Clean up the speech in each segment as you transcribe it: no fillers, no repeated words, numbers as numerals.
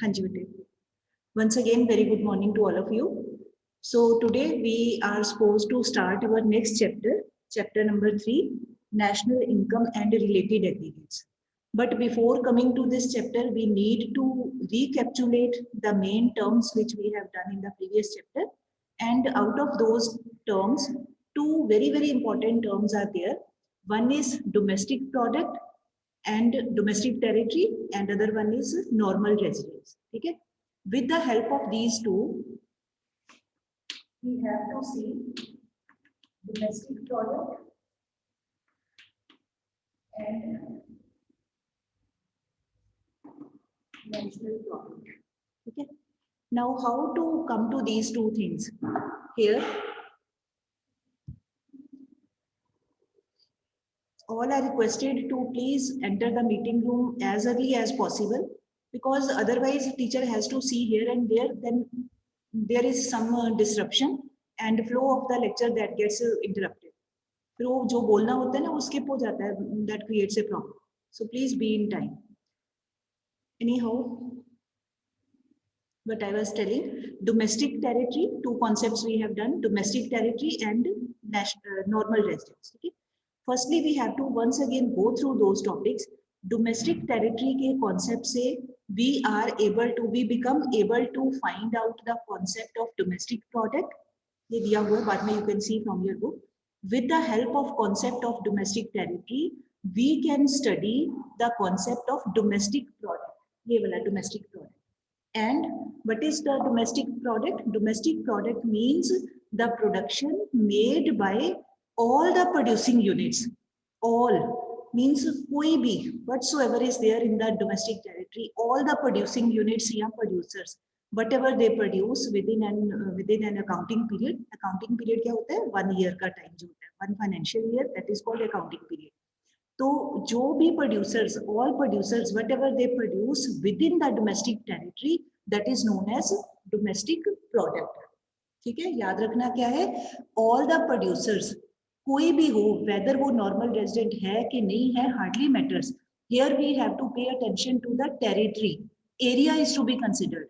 Hanji bete. Once again, very good morning to all of you. So today we are supposed to start our next chapter, chapter number 3, National Income and Related Aggregates. But before coming to this chapter, we need to recapitulate the main terms which we have done in the previous chapter. And out of those terms, two very important terms are there. One is domestic product and domestic territory, and other one is normal residence. Okay? With the help of these two, we have to see domestic product and national product. Okay. Now, how to come to these two things? Here, all are requested to please enter the meeting room as early as possible, because otherwise teacher has to see here and there, then there is some disruption and flow of the lecture that gets interrupted. फिर वो जो बोलना होता है ना वो skip हो जाता है, that creates a problem. So please be in time. Anyhow, but I was telling, domestic territory, two concepts we have done, domestic territory and normal residence. Okay? Firstly, we have to once again go through those topics. Domestic territory के concept से we become able to find out the concept of domestic product. ये दिया हुआ है, बाद में you can see from your book. With the help of concept of domestic territory, we can study the concept of domestic product. ये वाला domestic product. And what is the domestic product? Domestic product means the production made by all the producing units. All means koi bhi, whatsoever is there in the domestic territory, all the producing units या producers, whatever they produce within an accounting period. Accounting period क्या होता है? 1 year का time जो होता है, 1 financial year, that is called accounting period. तो जो भी producers, all producers, whatever they produce within the domestic territory, that is known as domestic product. ठीक है, याद रखना क्या है, all the producers, कोई भी हो, whether वो normal resident है कि नहीं है, hardly matters. Here we have to pay attention to the territory. Area is to be considered.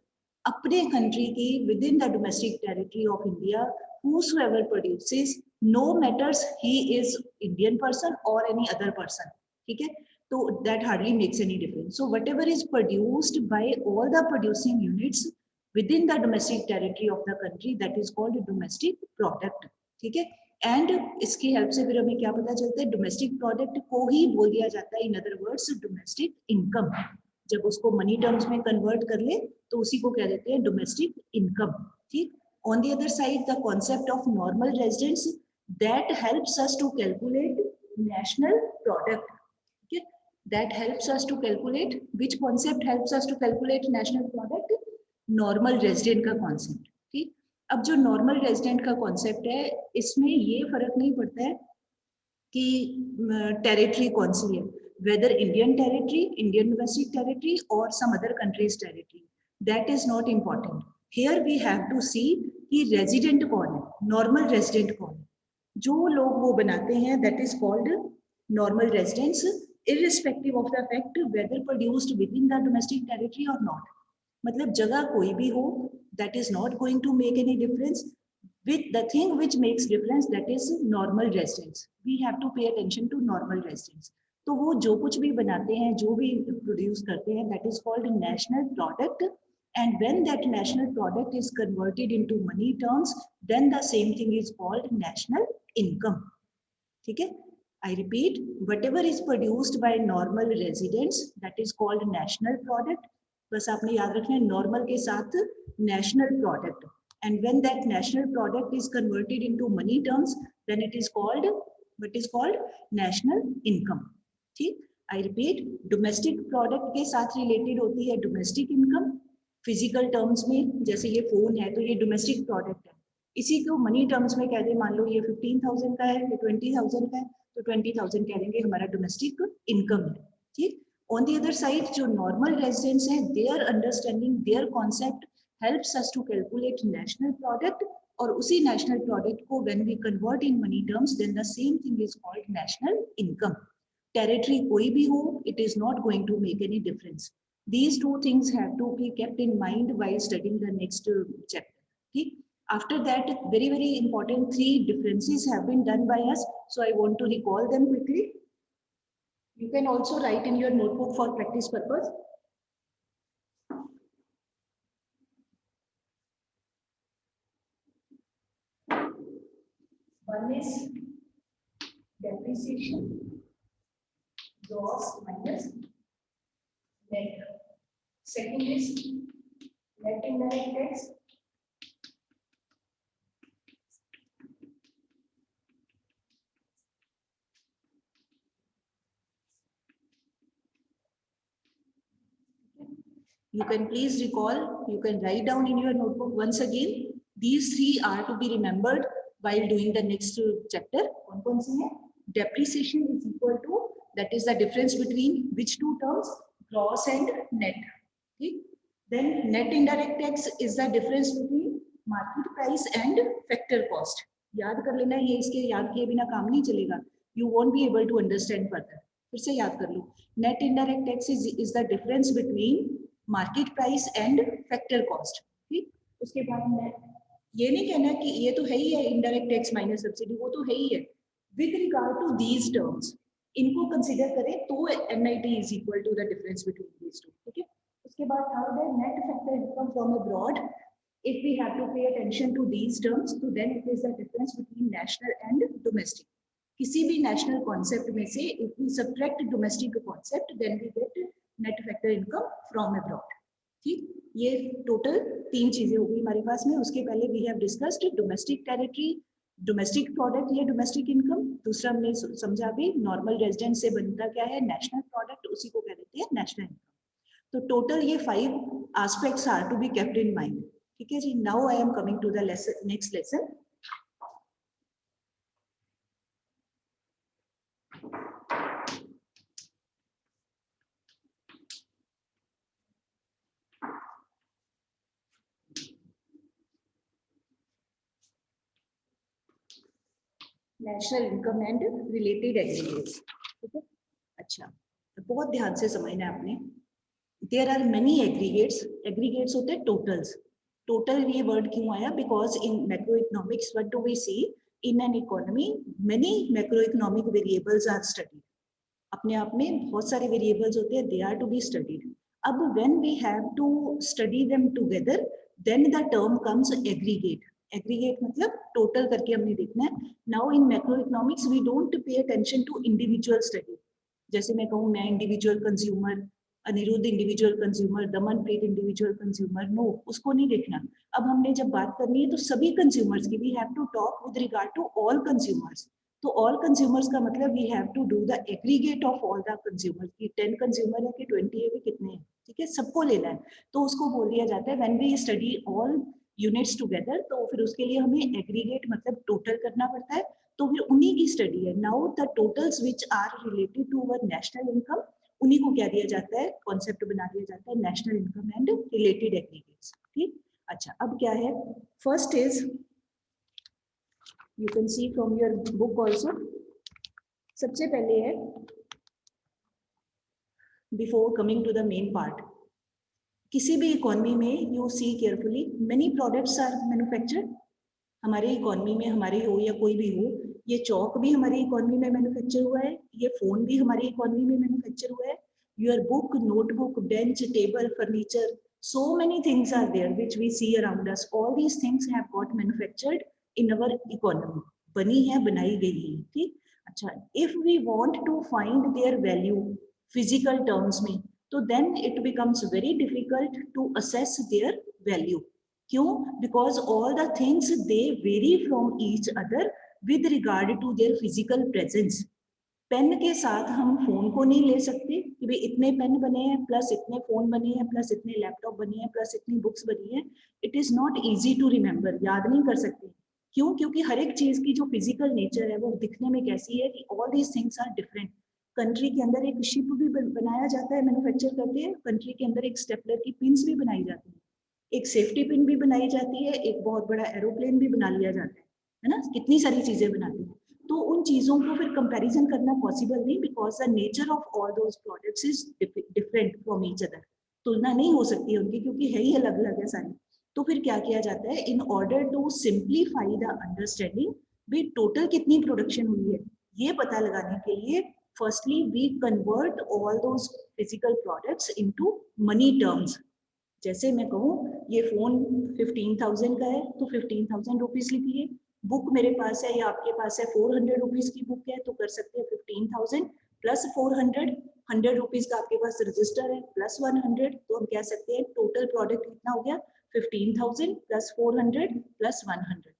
अपने country की within the domestic territory of India, whosoever produces, no matters he is Indian person or any other person. ठीक है, so that hardly makes any difference. So whatever is produced by all the producing units within the domestic territory of the country, that is called domestic product. ठीक है, and इसकी help से फिर हमें क्या पता चलता है, domestic product को ही बोल दिया जाता है, in other words domestic income. जब उसको मनी टर्म्स में कन्वर्ट कर ले तो उसी को कह देते हैं डोमेस्टिक इनकम. ठीक. On the other side, the concept of normal residence, that helps us to calculate national product. Okay? That helps us to calculate, which concept helps us to calculate national product? Normal resident का concept. ठीक. अब जो normal resident का concept है, इसमें ये फर्क नहीं पड़ता है कि टेरिटरी कौन सी है, whether Indian territory, Indian domestic territory or some other country's territory. That is not important. Here we have to see कि resident कौन है, normal resident कौन है. जो लोग वो बनाते हैं, that is called normal residents, irrespective of the fact whether produced within the domestic territory or not. मतलब जगह कोई भी हो, that is not going to make any difference. With the thing which makes difference, that is normal residents. We have to pay attention to normal residents. तो वो जो कुछ भी बनाते हैं, जो भी प्रोड्यूस करते हैं, that is called national product. And when that national product is converted into money terms, then the same thing is called national income. ठीक है? I repeat, whatever is produced by normal residents, that is called national product. बस आपने याद रखना है normal के साथ national product. And when that national product is converted into money terms, then it is called, what is called national income. ठीक. I repeat, domestic product के साथ related होती है domestic income. Physical terms में जैसे ये फोन है तो ये domestic product है. इसी को money terms में कह दे, मान लो ये 15,000 का है, ये 20,000 का है, तो 20,000 कह देंगे हमारा domestic income है. ठीक. On the other side, जो normal residents हैं, their understanding, their concept helps us to calculate national product, और उसी national product को when we convert in money terms, then the same thing is called national income. Territory कोई भी हो, it is not going to make any difference. These two things have to be kept in mind while studying the next chapter. Okay? After that, very important 3 differences have been done by us, so I want to recall them quickly. You can also write in your notebook for practice purpose. One is depreciation, gross minus net. Second is net indirect tax. You can please recall, you can write down in your notebook once again. These 3 are to be remembered while doing the next chapter. कौन-कौन से हैं? Depreciation is equal to, that is the difference between which two terms? Gross and net. Okay? Then net indirect tax is the difference between market price and factor cost. याद कर लेना, ये इसके याद किए बिना काम नहीं चलेगा. You won't be able to understand further. फिर से याद कर लो. Net indirect tax is the difference between market price and factor cost. ठीक, उसके बाद में ये नहीं कहना कि ये तो है ही है इनडायरेक्ट टैक्स माइनस सब्सिडी, वो तो है ही है. With regard to these terms इनको कंसीडर करें तो NIT is equal to the difference between these two. ठीक है, उसके बाद थर्ड है net factor income from abroad. If we have to pay attention to these terms तो then it is the difference between national and domestic. किसी भी national concept में से if we subtract domestic concept then we get net factor income from abroad. ठीक, ये total 3 चीजें हो गई हमारे पास में. उसके पहले we have discussed domestic territory, domestic product या डोमेस्टिक इनकम. दूसरा हमने समझा भी नॉर्मल रेजिडेंट से बनता क्या है, नेशनल प्रोडक्ट, उसी को कह देते हैं नेशनल इनकम. तो टोटल ये 5 aspects are to be kept in mind. ठीक है जी. Now I am coming to the lesson, next lesson. National income and related aggregates. ठीक है, अच्छा बहुत ध्यान से समझना है आपने. There are many aggregates. Aggregates होते हैं टोटल्स. टोटल ये वर्ड क्यों आया? Because in macro economics what do we see in an economy, many macro economic variables are studied. अपने आप में बहुत सारे वेरिएबल्स होते हैं, they are to be studied. अब when we have to study them together then the term comes aggregate. Aggregate मतलब total करके हमने देखना है. Now in macro economics we don't pay attention to individual study. जैसे मैं कहूँ मैं individual consumer, Anirudh individual consumer, Damanpreet individual consumer, no, उसको नहीं देखना. अब हमने जब बात करनी है तो सभी कंज्यूमर्स की, we have to talk with regard to all consumers. तो ऑल कंज्यूमर्स का मतलब we have to do the aggregate of all the consumers. की 10 कंज्यूमर है कि 20 है कि कितने हैं. ठीक है, सबको लेना है. तो उसको बोल दिया जाता है when we study all units together. तो फिर उसके लिए हमें एग्रीगेट मतलब टोटल करना पड़ता है. तो फिर उन्हीं की स्टडी है. Now the totals which are related to our national income, उन्हीं को क्या दिया जाता है, कॉन्सेप्ट बना दिया जाता है national income and related aggregates. ठीक, अच्छा अब क्या है, first is you can see from your book also. सबसे पहले है before coming to the main part, किसी भी इकोनॉमी में you see carefully many products are manufactured. हमारे इकोनॉमी में, हमारे हो या कोई भी हो, ये चौक भी हमारी इकोनॉमी में मैन्युफैक्चर हुआ है, ये फोन भी हमारी इकोनॉमी में मैन्युफैक्चर हुआ है. Your book, notebook, bench, table, furniture, so many things are there which we see around us. All these things have got manufactured in our economy. बनी है, बनाई गई है. ठीक, अच्छा if we want to find their value physical terms में, तो then it becomes very difficult to assess their value. क्यों? Because all the things they vary from each other with regard to their physical presence. Pen के साथ हम phone को नहीं ले सकते कि भाई इतने पेन बने हैं प्लस इतने फोन बने हैं प्लस इतने लैपटॉप बने हैं प्लस इतनी बुक्स बनी है. It is not easy to remember. याद नहीं कर सकते. क्यों? क्योंकि हर एक चीज की जो फिजिकल नेचर है वो दिखने में कैसी है कि all these things are different. Country के अंदर एक शिप भी बनाया जाता है, मैन्युफैक्चर करते हैं. कंट्री के अंदर एक स्टेपलर की पिन्स भी बनाई जाती है, एक सेफ्टी पिन भी बनाई जाती है, एक बहुत बड़ा एरोप्लेन भी बना लिया जाता है ना. कितनी सारी चीजें बनाती हैं. तो उन चीजों को फिर कंपैरिजन करना पॉसिबल नहीं, because the nature of all those products is different from each other. तुलना नहीं हो सकती है उनकी, क्योंकि है ही अलग अलग है सारी। तो फिर क्या किया जाता है, in order to simplify the understanding, भी टोटल कितनी प्रोडक्शन हुई है ये पता लगाने के लिए, firstly we convert all those physical products into money terms. जैसे मैं कहूँ ये फोन 15,000 का है तो 15,000 रुपीज लिखिए। बुक मेरे पास है या आपके पास है 400 रुपीज की बुक है, तो कर सकते हैं 15,000 प्लस 400, 100 रुपीज का आपके पास रजिस्टर है प्लस 100, तो हम कह सकते हैं टोटल प्रोडक्ट कितना हो गया, 15,000 प्लस 400 प्लस 100।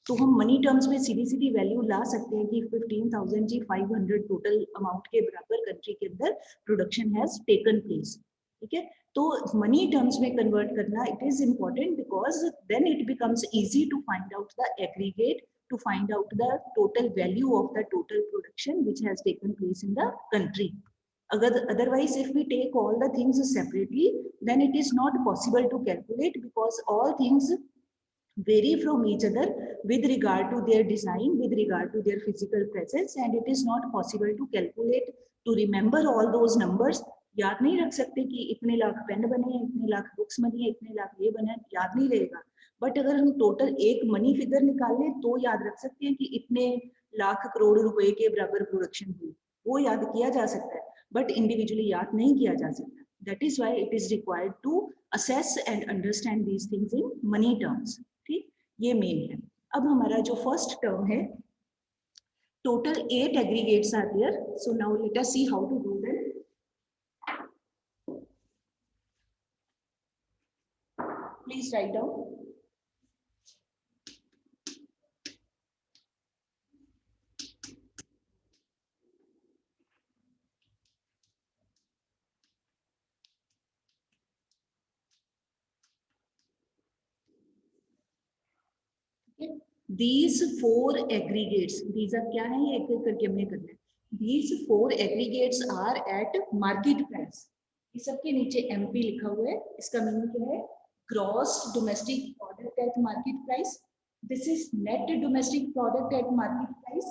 तो हम मनी टर्म्स में सीधी सीधी वैल्यू ला सकते हैं कि 15,000 जी 500 टोटल अमाउंट के बराबर कंट्री के अंदर प्रोडक्शन हैज टेकन प्लेस। ठीक है, तो मनी टर्म्स में कन्वर्ट करना it is important, because then it becomes easy to find out the aggregate, to find out the total value of the total production which has taken place in the country. Otherwise, if we take all the things separately, then it is not possible to calculate, because all things vary from each other with regard to their design, with regard to their physical presence, and it is not possible to calculate, to remember all those numbers. याद नहीं रख सकते कि इतने lakh pen बने हैं, इतने lakh books बनी है, इतने लाख ये बने, याद नहीं रहेगा। बट अगर हम टोटल एक मनी फिगर निकाल लें तो याद रख सकते हैं कि इतने लाख करोड़ रुपए के बराबर प्रोडक्शन हुई, वो याद किया जा सकता है, बट इंडिविजुअली याद नहीं किया जा सकता। That is why it is required to assess and understand these things in money terms. ठीक, ये मेन है। अब हमारा जो फर्स्ट टर्म है, total 8 aggregates are there, so now let us see how to do them. Please write down. These 4 aggregates, these are क्या है, एक एक करके हमने करना है। These 4 aggregates are at market price. इस सबके नीचे MP लिखा हुआ है, इसका मीनिंग क्या है, gross domestic product at market price. This is net domestic product at market price.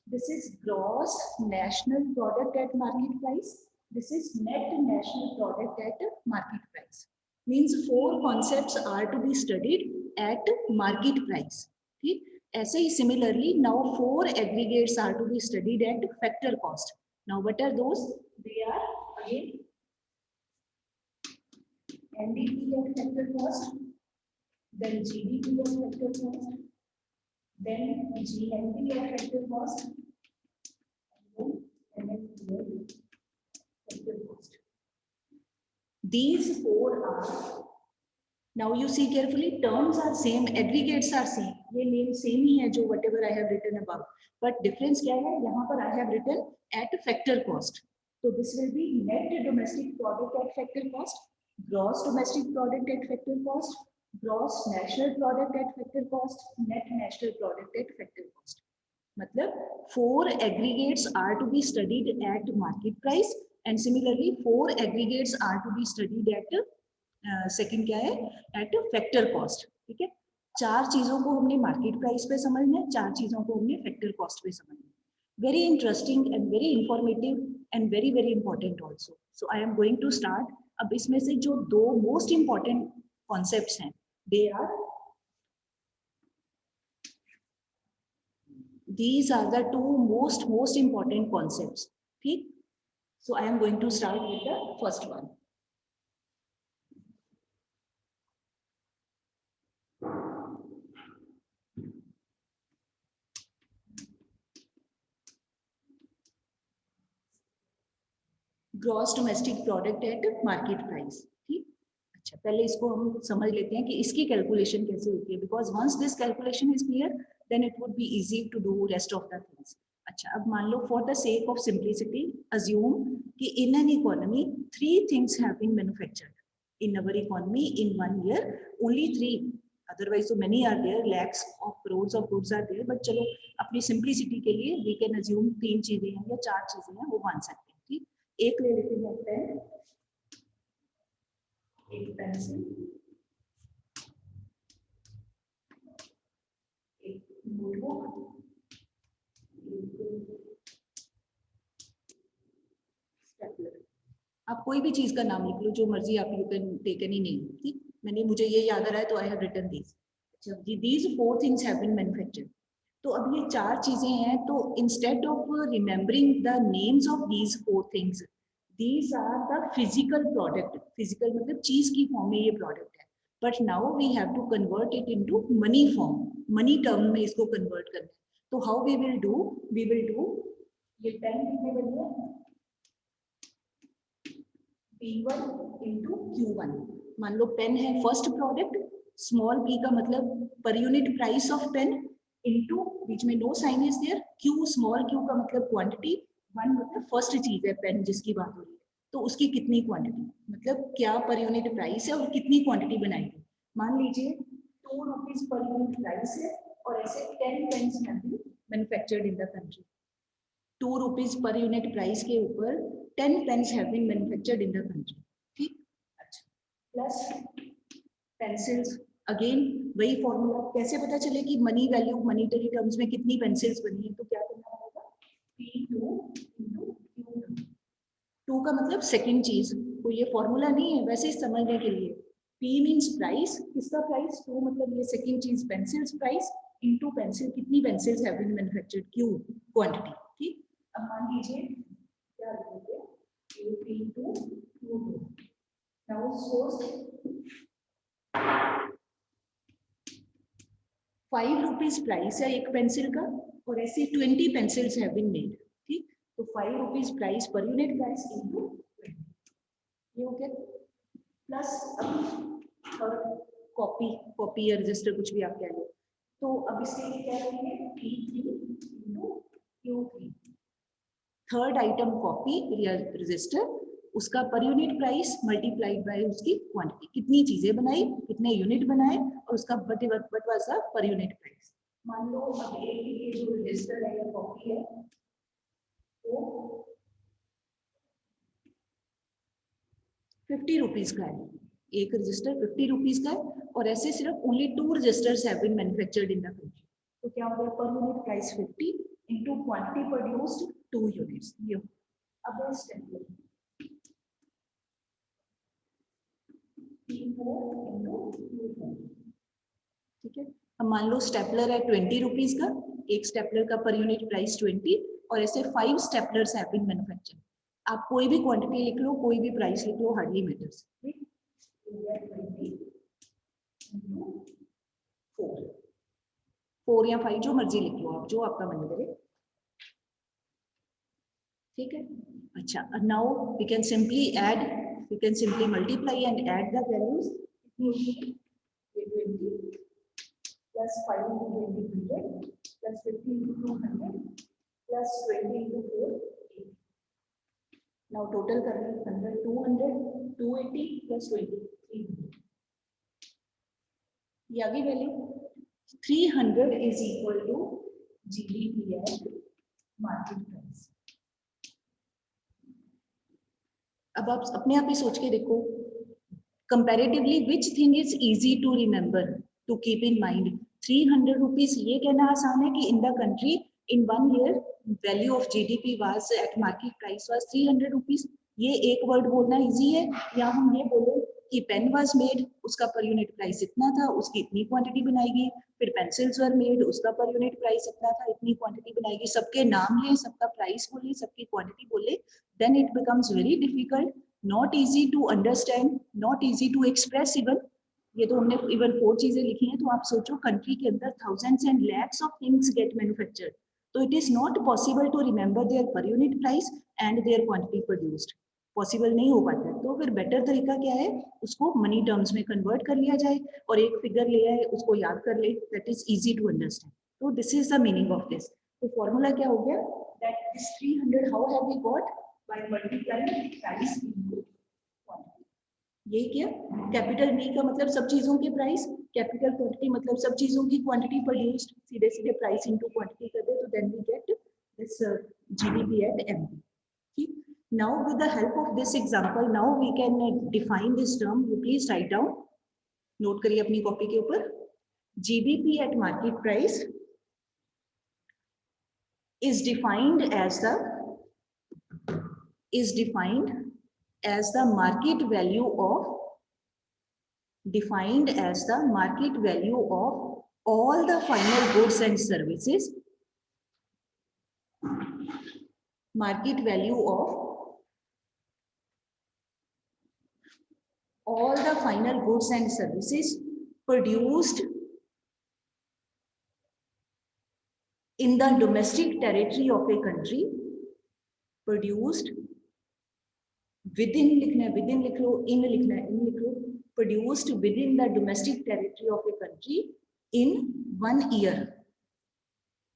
This is gross national product at market price. This is net national product at market price. Means 4 concepts are to be studied at market price. ठीक, ऐसे ही similarly now 4 aggregates are to be studied at factor cost. Now what are those, they are again NDP at factor cost, then GDP at factor cost, then GNP at factor cost, and then MNP at factor cost. These 4 are, now you see carefully, terms are same, aggregates are same, ये name same ही है जो whatever I have written above, but difference क्या है, यहाँ पर I have written at factor cost. So this will be net domestic product at factor cost, gross domestic product at factor cost, gross national product at factor cost, net national product at factor cost. मतलब 4 aggregates are to be studied at market price, and similarly 4 aggregates are to be studied at second क्या है, eight factor cost. ठीक है, 4 चीजों को हमने market price पे समझना है, 4 चीजों को हमने फैक्टर कॉस्ट पे समझना है। Very interesting and very informative and very very important also. So I am going to start. अब इसमें से जो 2 मोस्ट इंपॉर्टेंट कॉन्सेप्ट्स हैं, they are, these are the 2 most important concepts. ठीक, so I am going to start with the first one. Gross domestic product at market price. ठीक, अच्छा पहले इसको हम समझ लेते हैं कि इसकी कैलकुलेशन कैसे होती है, because once this calculation is clear then it would be easy to do rest of the things. अच्छा, अब मान लो for the sake of simplicity assume कि in an economy 3 things have been manufactured in our economy in 1 year, only 3, otherwise so many are there, lakhs of crores of goods are there, but चलो अपनी simplicity के लिए we can assume 3 चीजें हैं या 4 चीजें हैं, वो मान सकते हैं। ठीक, एक ले लेते हैं पेन, एक पेंसिल, एक नोटबुक, एक स्टेपलर। आपको कोई भी चीज का नाम लिख लो, जो मर्जी आप, you can take any name. ठीक, मैंने, मुझे ये याद आ रहा है तो आई हैव रिटन दिस। अच्छा, these 4 things have been manufactured. तो अब ये 4 चीजें हैं, तो instead of remembering the names of these 4 things, these are the physical product. Physical मतलब चीज की फॉर्म में ये प्रोडक्ट है, but now we have to convert it into money form, money term में इसको कन्वर्ट करना है। तो हाउ वी विल डू, ये पेन कितने बनी है, P1 इंटू Q1। मान लो पेन है फर्स्ट प्रोडक्ट, स्मॉल p का मतलब per unit price of pen, into बीच में no sign is there, Q small q का मतलब क्वांटिटी, 1 मतलब फर्स्ट चीज है पेन जिसकी बात हो रही है, तो उसकी कितनी क्वांटिटी, मतलब क्या पर यूनिट प्राइस है और कितनी क्वांटिटी बनाएंगे। मान लीजिए 2 रुपीज पर यूनिट प्राइस है और ऐसे 10 pens have been manufactured in the country. 2 rupees पर यूनिट प्राइस के ऊपर 10 pens have been manufactured in the country. ठीक, अच्छा, प्लस पेंसिल्स, अगेन वही फॉर्मूला, कैसे पता चले कि मनी वैल्यू मॉनेटरी टर्म्स में कितनी पेंसिल्स बनी है, तो क्या करना होगा, P2 into Q2। 2 का मतलब सेकंड चीज, तो ये फॉर्मूला नहीं है, वैसे ही समझने के लिए। P मींस प्राइस, किसका प्राइस, 2 मतलब ये सेकंड चीज पेंसिल्स प्राइस, इनटू पेंसिल, कितनी pencils have been manufactured, Q quantity. ठीक, अब मान लीजिए क्या लिखेंगे, P2 Q2। Now source 5 rupees price है एक पेंसिल का, और ऐसे 20 पेंसिल्स हैव बीन मेड। ठीक, तो 5 रुपीज प्राइस पर यूनिट प्राइस इनटू 20, ये हो गया। प्लस अब कॉपी या रजिस्टर, कुछ भी आप कह लो, तो अब इसके लिए क्या करेंगे, P3 into Q3। Third item copy या रजिस्टर, उसका पर यूनिट प्राइस मल्टीप्लाइड बाय उसकी क्वांटिटी, कितनी चीजें बनाई, कितने यूनिट बनाए, और उसका व्हाट वाज द पर यूनिट प्राइस। मान लो अब ये जो रजिस्टर है या कॉपी है वो 50 रुपीज का है, एक रजिस्टर 50 रुपीज का है, और ऐसे सिर्फ only 2 registers have been manufactured in the country. तो क्या हो गया, पर unit price 50 into quantity produced 2 units. ये अब स्टेप ठीक है। अब मान लो स्टेपलर है 20 रुपीज का, एक स्टेपलर का पर यूनिट प्राइस 20, और ऐसे 5 स्टेपलर्स हैव बीन मैन्युफैक्चर्ड। आप कोई भी क्वांटिटी लिख लो, कोई भी प्राइस लिख लो, हार्डली मैटर्स। 4 या 5 जो मर्जी लिख लो आप, जो आपका मन करे। ठीक है, अच्छा, now we can simply add, we can simply multiply and add the values. 20 plus 5 into 20 100 plus 50 into 200 plus 20 into 4 80. Now total करना है 100 200 280 plus 20 300। ये आगे value 300 is equal to GDP at market price। अब आप अपने आप ही सोच के देखो, comparatively which thing is easy to remember, to keep in mind. 300 rupees, ये कहना आसान है कि in the country in 1 year value of GDP was at market price was 300 rupees. ये एक वर्ड बोलना इजी है, या हम ये बोले कि पेन वाज मेड, उसका पर यूनिट प्राइस इतना था, उसकी इतनी क्वांटिटी बनाएगी, फिर पेंसिल्स वर मेड, उसका पर यूनिट प्राइस इतना था, इतनी क्वांटिटी बनाएगी, सबके नाम ले, सबका प्राइस बोले, सबकी क्वांटिटी बोले, then it becomes very difficult, not easy to understand, not easy to express even. ये तो हमने इवन 4 चीजें लिखी हैं, तो आप सोचो कंट्री के अंदर thousands and lakhs of things get manufactured, तो it is not possible to remember their per unit price and their quantity produced, possible नहीं हो पाता है। तो फिर बेटर तरीका क्या है, उसको मनी टर्म्स में कन्वर्ट कर लिया जाए, और एक फिगर ले आए, उसको याद कर ले, that is easy to understand. तो this is the meaning of this. तो फॉर्मूला क्या हो गया, that this 300 how have we got, by multiplying price into quantity. यही किया, कैपिटल बी का मतलब सब चीजों के प्राइस, कैपिटल क्वांटिटी मतलब सब चीजों की क्वांटिटी प्रोड्यूस्ड, सीधे सीधे प्राइस इनटू क्वांटिटी कर दे, तो then we get this GDP at MP. ठीक, now with the help of this example, now we can define this term. You please write down, note करिए अपनी कॉपी के ऊपर, GDP at market price is defined as the market value of, defined as the market value of all the final goods and services, market value of all the final goods and services produced in the domestic territory of a country, produced within, लिखना है within लिख लो, in लिखना है in लिख लो, produced within the domestic territory of a country in 1 year.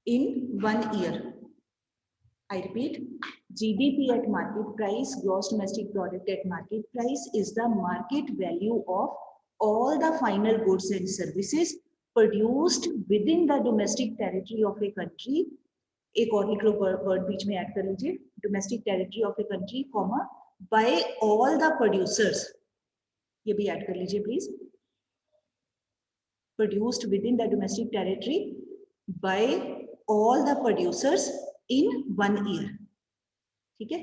In 1 year. I repeat, GDP at market price, gross domestic product at market price, is the market value of all the final goods and services produced within the domestic territory of a country. एक और लिख लो word बीच में add कर लीजिए, domestic territory of a country, comma, by all the producers. ये भी add कर लीजिए please. Produced within the domestic territory by all the producers in 1 year. ठीक है,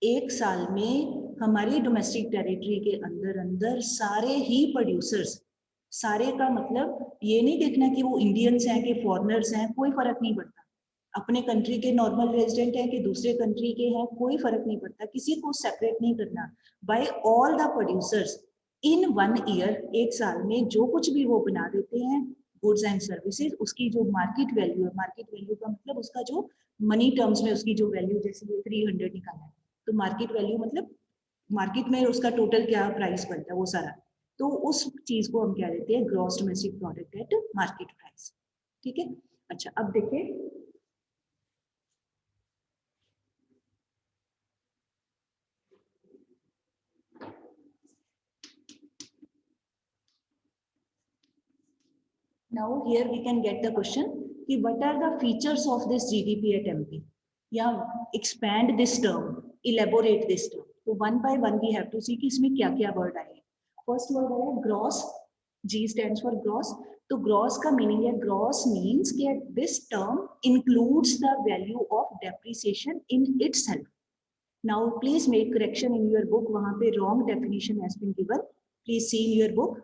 एक साल में हमारी डोमेस्टिक टेरिटरी के अंदर अंदर सारे ही प्रोड्यूसर्स, सारे का मतलब ये नहीं देखना कि वो इंडियंस हैं कि फॉरेनर्स हैं, कोई फर्क नहीं पड़ता. अपने कंट्री के नॉर्मल रेजिडेंट हैं कि दूसरे कंट्री के हैं, कोई फर्क नहीं पड़ता, किसी को सेपरेट नहीं करना. By all the producers in 1 year, एक साल में जो कुछ भी वो बना देते हैं गुड्स एंड सर्विसेज, उसकी जो मार्केट वैल्यू है, मार्केट वैल्यू का मतलब उसका जो मनी टर्म्स में उसकी जो वैल्यू, जैसे ये 300 निकाला है तो मार्केट वैल्यू मतलब मार्केट में उसका टोटल क्या प्राइस बनता है वो सारा, तो उस चीज को हम क्या देते हैं, gross domestic product at market price. ठीक है. अच्छा, अब देखिए now here we can get the question कि what are the features of this GDP at MP, या expand this term, elaborate this term. तो one by one we have to see कि इसमें क्या क्या वर्ड आए. फर्स्ट वर्ड आया gross, G stands for gross. तो ग्रॉस का मीनिंग है, ग्रॉस मीन्स कि this term includes the value of depreciation in itself. Now please make correction in your book, वहाँ पे wrong definition has been given. Please see in your book,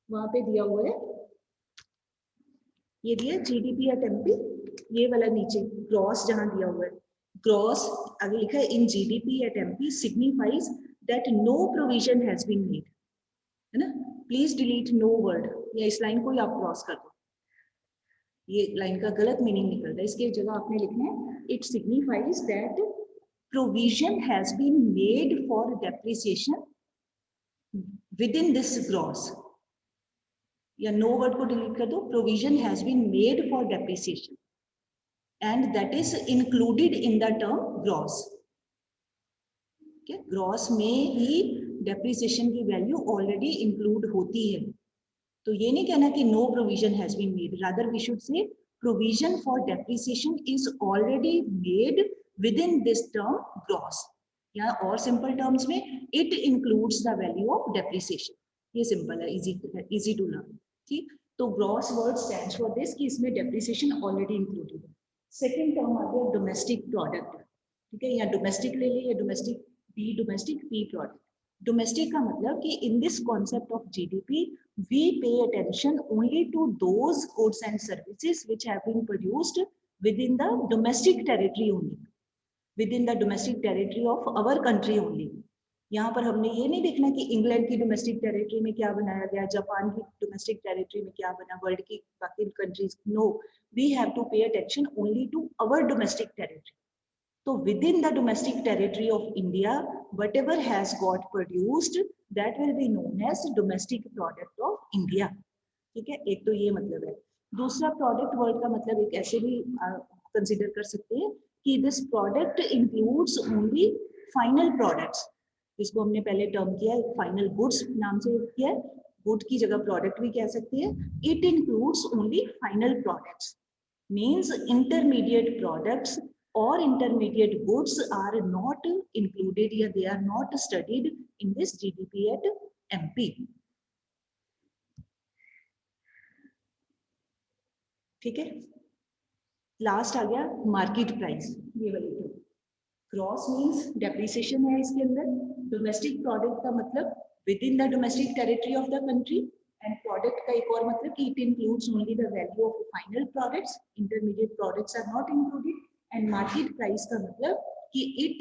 वहाँ पे दिया हुआ है, ये दिया जीडीपी एट एमपी, ये वाला नीचे ग्रॉस जहां दिया हुआ है, ग्रॉस आगे लिखा है in GDP at MP signifies that no provision has been made, है ना. प्लीज डिलीट नो वर्ड, या इस लाइन को ही आप क्रॉस कर दो, ये लाइन का गलत मीनिंग निकल रहा है, इसके जगह आपने लिखना है it signifies that provision has been made for depreciation within this gross, या नो वर्ड को डिलीट कर दो, provision has been made for depreciation and that is included in the term gross. Gross में ही depreciation की value already include होती है. तो ये नहीं कहना कि no provision has been made, rather we should say provision for depreciation is already made within this term gross, या और सिंपल टर्म्स में it includes the value of depreciation. ये सिंपल है, इजी टू लर्न. ठीक, तो gross word stands for this कि इसमें depreciation already included है. सेकंड टर्म आ गया डोमेस्टिक प्रोडक्ट. ठीक है, या डोमेस्टिक ले लिए, या डोमेस्टिक पी प्रोडक्ट. डोमेस्टिक का मतलब कि in this concept of GDP we pay attention only to those goods and services which have been produced within the domestic territory only, within the domestic territory of our country only. यहाँ पर हमने ये नहीं देखना कि England की domestic territory में क्या बनाया गया, जापान की डोमेस्टिक टेरिटरी में क्या बना, वर्ल्ड की बाकी countries. No, we have to pay attention only to our domestic territory. तो within the domestic territory of India whatever has got produced that will be known as domestic product of India. ठीक है, एक तो ये मतलब है. दूसरा product word का मतलब एक ऐसे भी कंसीडर कर सकते हैं कि this product includes only final products. इसको हमने पहले टर्म किया है फाइनल गुड्स नाम से किया है, गुड की जगह प्रोडक्ट भी कह सकते हैं. It includes only final products, means intermediate products or intermediate goods are not included, या they are not studied in this GDP at MP. ठीक है, लास्ट आ गया मार्केट प्राइस, ये वाली. ग्रॉस मीन्स डेप्रिसिएशन है इसके अंदर। डोमेस्टिक प्रोडक्ट का मतलब within the domestic territory of the country, and product का एक और मतलब कि it includes only the value of final products, intermediate products are not included. And market price का मतलब कि it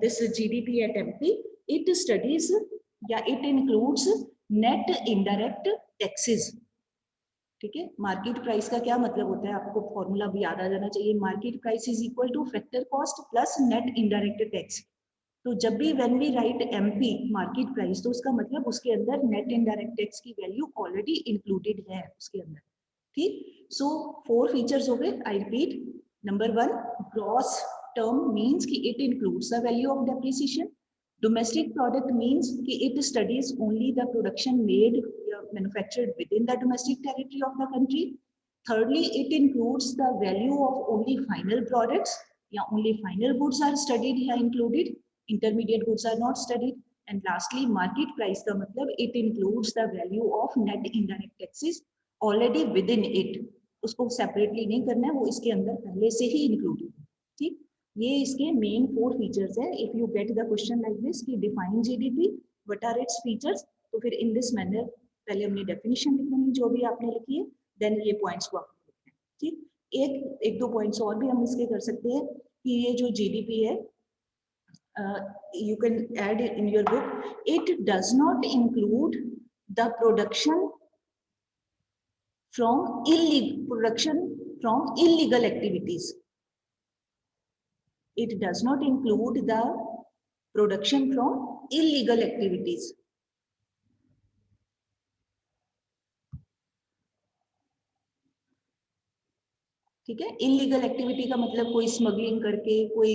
this GDP at MP it studies या it includes net indirect taxes. ठीक है, मार्केट प्राइस का क्या मतलब होता है, आपको फॉर्मूला भी याद आ जाना चाहिए। Market price is equal to factor cost plus net indirect tax. तो जब भी when we write MP market price, तो उसका मतलब उसके अंदर नेट इनडायरेक्ट टैक्स की वैल्यू ऑलरेडी इंक्लूडेड है उसके अंदर। ठीक, सो 4 फीचर्स हो गए, I repeat. Number 1, gross term means कि it includes the value of depreciation. Domestic product means कि it studies only the production made manufactured within the domestic territory of the country. Thirdly, it includes the value of only final products, या only final goods are studied या included, intermediate goods are not studied. And lastly, market price का मतलब it includes the value of net indirect taxes already within it. उसको separately नहीं करना है, वो इसके अंदर पहले से ही included है। ठीक, ये इसके मेन 4 फीचर्स है। If you get the question like this कि define GDP, what are its features, तो फिर इन दिस मैनर पहले हमने डेफिनेशन लिख लेनी जो भी आपने लिखी है, देन ये पॉइंट्स को आपको लिखना है। ठीक, एक दो पॉइंट्स और भी हम इसके कर सकते हैं कि ये जो जीडीपी है, you can add it in your book, it does not include the production from illegal activities. It does not include the production from illegal activities. ठीक है, इलीगल एक्टिविटी का मतलब कोई स्मगलिंग करके, कोई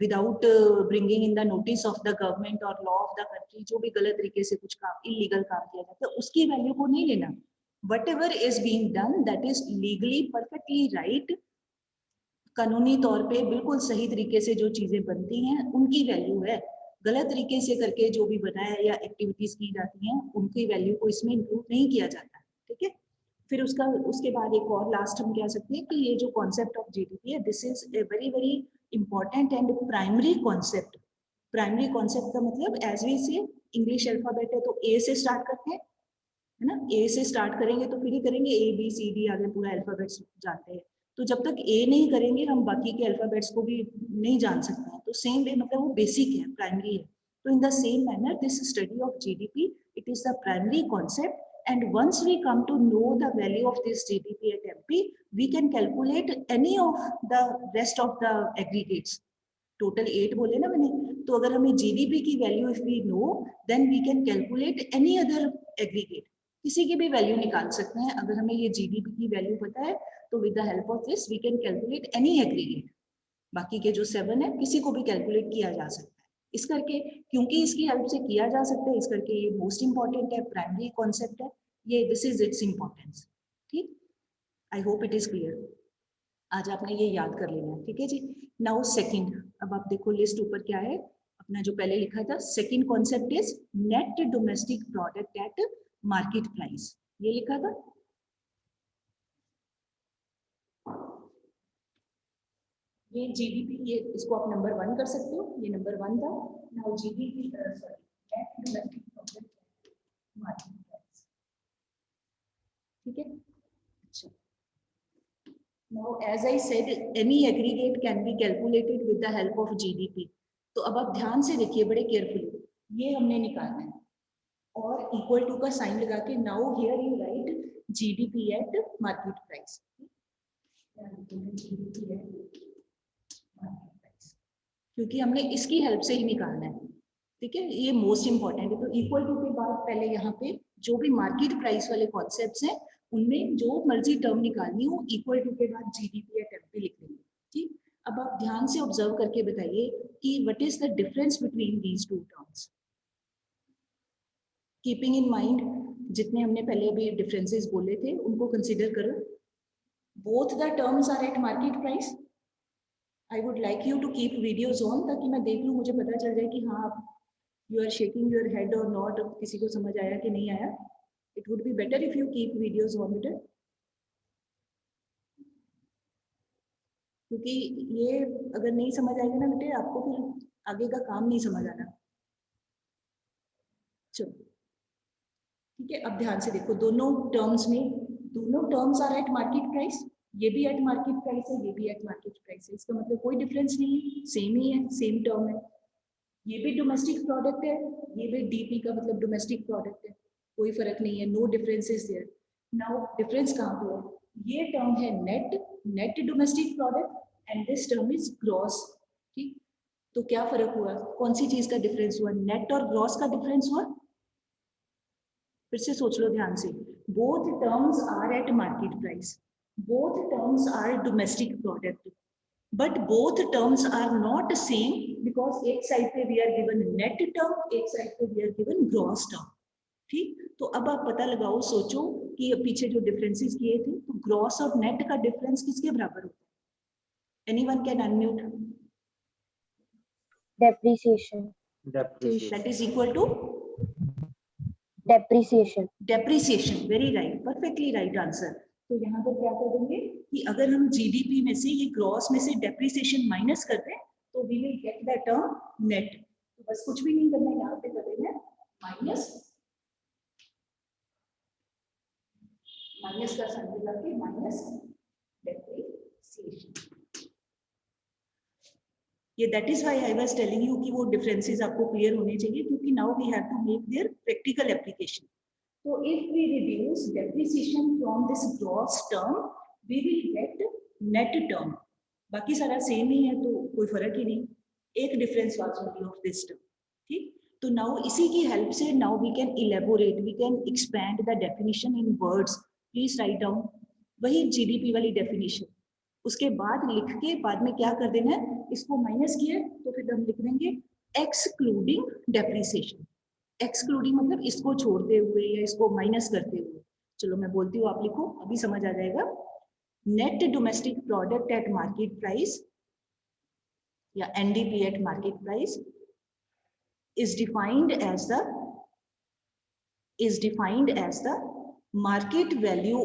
without bringing in the notice of the government और law of the country, जो भी गलत तरीके से कुछ काम, इलीगल काम किया जाता है, उसकी वैल्यू को नहीं लेना। What ever is being done that is legally perfectly right, कानूनी तौर पे बिल्कुल सही तरीके से जो चीजें बनती हैं उनकी वैल्यू है। गलत तरीके से करके जो भी बना है या एक्टिविटीज की जाती हैं उनकी वैल्यू को इसमें इंक्लूड नहीं किया जाता। ठीक है, फिर उसके बाद एक और लास्ट हम कह सकते हैं कि ये जो कॉन्सेप्ट ऑफ जीडीपी है, this is a very very important and primary concept. Primary concept का मतलब एज वी से इंग्लिश अल्फाबेट है तो ए से स्टार्ट करते हैं, है ना, ए से स्टार्ट करेंगे तो फिर ही करेंगे ए बी सी डी, आगे पूरा अल्फाबेट्स जानते हैं। तो जब तक ए नहीं करेंगे हम बाकी के अल्फाबेट्स को भी नहीं जान सकते हैं। तो सेम वे मतलब वो बेसिक है, प्राइमरी है। तो in the same manner this study of GDP, it is the primary concept, and once we come to know the value of this GDP at MP, we can calculate any of the rest of the aggregates. Total 8 बोले ना मैंने, तो अगर हमें GDP की value if we know, then we can calculate any other aggregate, किसी की भी वैल्यू निकाल सकते हैं। अगर हमें ये जीडीपी की वैल्यू पता है तो with the help of this we can calculate any aggregate. बाकी के जो 7 है किसी को भी कैलकुलेट किया जा सकता है। इस करके, क्योंकि इसकी हेल्प से किया जा सकता है, इस करके ये मोस्ट इंपॉर्टेंट है, प्राइमरी कॉन्सेप्ट है ये, दिस इज इट्स इंपॉर्टेंस। ठीक, I hope it is clear. आज आपने ये याद कर लेना है। ठीक है जी, नाउ सेकंड, अब आप देखो लिस्ट ऊपर क्या है अपना जो पहले लिखा था। Second concept is net domestic product at market price, ये लिखा था। ये जीडीपी, ये इसको आप नंबर 1 कर सकते हो, ये नंबर 1 था। Now GDP sorry net domestic product market price. ठीक है, अच्छा, now as I said any aggregate can be calculated with the help of GDP। तो अब आप ध्यान से देखिए बड़े केयरफुली, ये हमने निकालना है और इक्वल टू का साइन लगा के now here you right GDP at market price. क्योंकि हमने इसकी हेल्प से ही निकालना है। ठीक है, ये मोस्ट इंपॉर्टेंट है। तो इक्वल टू के बाद पहले यहाँ पे जो भी मार्केट प्राइस वाले कॉन्सेप्ट्स हैं उनमें जो मर्जी टर्म निकालनी हो, इक्वल टू के बाद जीडीपी या टेम्पी लिख देंगे। ठीक, अब आप ध्यान से ऑब्जर्व करके बताइए कि what is the difference between these to terms. Keeping in mind जितने हमने पहले अभी डिफरेंसेस बोले थे उनको कंसिडर करो। Both the terms are at market price. I would like you to keep videos on ताकि मैं देख लूँ, मुझे पता चल जाए कि हाँ आप you are shaking your head और नॉट, किसी को समझ आया कि नहीं आया। It would be better if you keep videos on better. क्योंकि ये अगर नहीं समझ आएगा ना बेटे, आपको फिर आगे का काम नहीं समझ आना। चलो ठीक है, अब ध्यान से देखो, दोनों टर्म्स में, दोनों terms are at market price, ये भी एट मार्केट प्राइस है, ये भी एट मार्केट प्राइस है, इसका मतलब कोई डिफरेंस नहीं है, सेम ही है, सेम टर्म है। ये भी डोमेस्टिक प्रोडक्ट है, ये भी डीपी का मतलब डोमेस्टिक प्रोडक्ट है, कोई फर्क नहीं है, no difference is there. Now difference कहाँ पे है? ये टर्म है net, net domestic product, and this term is gross. ठीक, तो क्या फर्क हुआ, कौन सी चीज का डिफरेंस हुआ, नेट और ग्रॉस का डिफरेंस हुआ? फिर से सोच लो ध्यान से, both terms are at market price, both terms are domestic product, but both terms are not same, because एक साइड पे we are given net term, एक साइड पे we are given gross term. ठीक, तो अब आप पता लगाओ, सोचो कि पीछे जो डिफरेंसेस किए थे, तो ग्रॉस और नेट का डिफरेंस किसके बराबर होता है? Anyone can unmute. Depreciation. That is equal to Depreciation. Depreciation. Very right, perfectly right answer. तो यहाँ पर क्या कर देंगे कि अगर हम जीडीपी में से, ये ग्रॉस में से डेप्रिसिएशन माइनस कर दें, तो we will get the term net. तो बस कुछ भी नहीं करना है, यहाँ पे कर देना है माइनस, माइनस का साइन लगा के माइनस डेप्रिसिएशन। ये that is why I was telling you कि वो डिफरेंसेस आपको क्लियर होने चाहिए, क्योंकि now we have to make their practical application. So if we reduce depreciation from this gross term, we will get net term. बाकी सारा same ही है, तो कोई फर्क ही नहीं, एक difference was only of this term. ठीक, तो नाउ इसी की हेल्प से now we can elaborate, we can expand the definition in words. Please write down वही जीडीपी वाली डेफिनेशन, उसके बाद लिख के बाद में क्या कर देना है, इसको माइनस किया तो फिर हम लिख देंगे एक्सक्लूडिंग डेप्रिसिएशन। एक्सक्लूडिंग मतलब इसको छोड़ते हुए या इसको माइनस करते हुए। चलो मैं बोलती हूँ, आप लिखो, अभी समझ आ जाएगा। Net domestic product at market price या NDP at market price is defined as the market value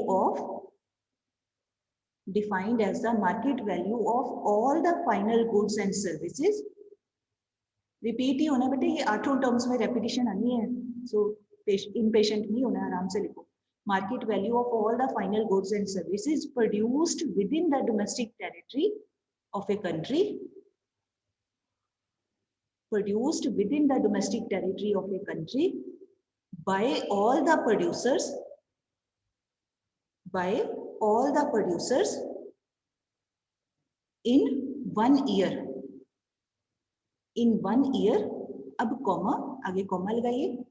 of all the final goods and services। Repeat ही होना बेटे, ये 8 टर्म्स में रेपिटेशन आनी है, सो इम्पेशेंट नहीं होना, आराम से लिखो। Market value of all the final goods and services produced within the domestic territory of a country, produced within the domestic territory of a country by all the producers in 1 year, in 1 year। अब comma, आगे comma लगाइए,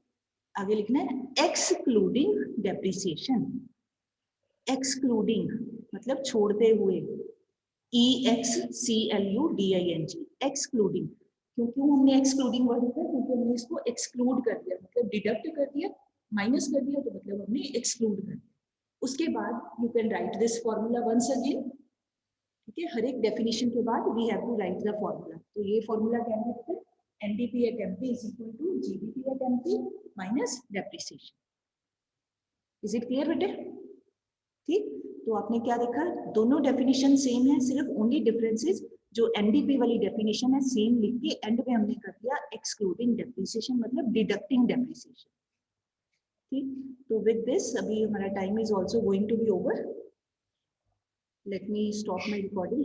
आगे लिखना है excluding depreciation. Excluding मतलब छोड़ते हुए, EXCLUDING, excluding. क्यों हमने एक्सक्लूडिंग वर्ड लिखा, क्योंकि हमने इसको एक्सक्लूड कर दिया, मतलब डिडक्ट कर दिया, माइनस कर दिया, तो मतलब हमने एक्सक्लूड कर दिया। उसके बाद you can write this formula once again. ठीक है, हर एक डेफिनेशन के बाद we have to write the formula. तो ये फॉर्मूला क्या है, NDP at MP is equal to GDP at MP minus depreciation। Is it clear बेटे? ठीक, तो आपने क्या देखा, दोनों डेफिनेशन सेम है, सिर्फ ओनली डिफरेंसेस जो एनडीपी वाली डेफिनेशन है सेम लिख के एंड में हमने कर दिया एक्सक्लूडिंग डेप्रिसिएशन, मतलब डिडक्टिंग डेप्रिसिएशन। ठीक, तो विद दिस अभी हमारा time is also going to be over. Let me stop my recording.